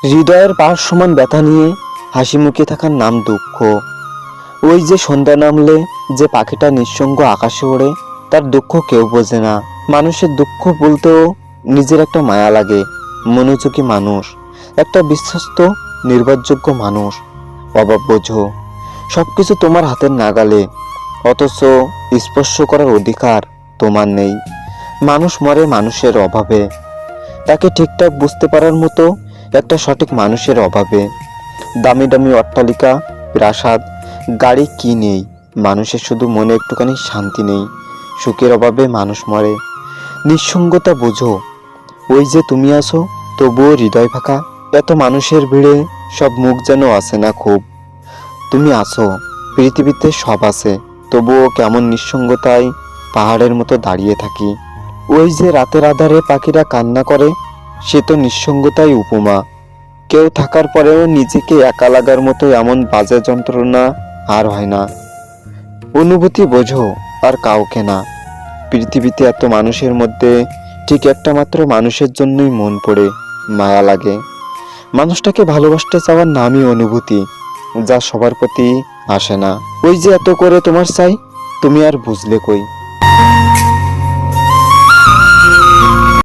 হৃদয়ের পাহাড় সমান ব্যথা নিয়ে হাসি মুখে থাকার নাম দুঃখ। ওই যে সন্ধ্যা নামলে যে পাখিটা নিঃসঙ্গ আকাশে ওড়ে, তার দুঃখ কেউ বোঝে না। মানুষের দুঃখ বলতেও নিজের একটা মায়া লাগে। মনোযোগী মানুষ, একটা বিশ্বস্ত নির্ভরযোগ্য মানুষ। অভাব বোঝো, সবকিছু তোমার হাতের নাগালে, অথচ স্পর্শ করার অধিকার তোমার নেই। মানুষ মরে মানুষের অভাবে, তাকে ঠিকঠাক বুঝতে পারার মতো একটা সঠিক মানুষের অভাবে। দামি দামি অট্টালিকা, প্রাসাদ, গাড়ি কি নেই, মানুষের শুধু মনে একটুখানি শান্তি নেই। সুখের অভাবে মানুষ মরে। নিঃসঙ্গতা বোঝো, ওই যে তুমি আছো তবুও হৃদয় ফাঁকা। এত মানুষের ভিড়ে সব মুখ যেন আসে না খুব। তুমি আছো, পৃথিবীতে সব আছে, তবুও কেমন নিঃসঙ্গতায় পাহাড়ের মতো দাঁড়িয়ে থাকি। ওই যে রাতের আধারে পাখিরা কান্না করে, সে তো নিঃসঙ্গতাই উপমা। কেউ থাকার পরেও নিজেকে একা লাগার মতো এমন বাজে যন্ত্রণা আর হয় না। অনুভূতি বোঝো, আর কাউকে না। পৃথিবীতে এত মানুষের মধ্যে ঠিক একটা মাত্র মানুষের জন্যই মন পড়ে, মায়া লাগে। মানুষটাকে ভালোবাসতে চাওয়ার নামই অনুভূতি, যা সবার প্রতি আসে না। ওই যে এত করে তোমার চাই, তুমি আর বুঝলে কই।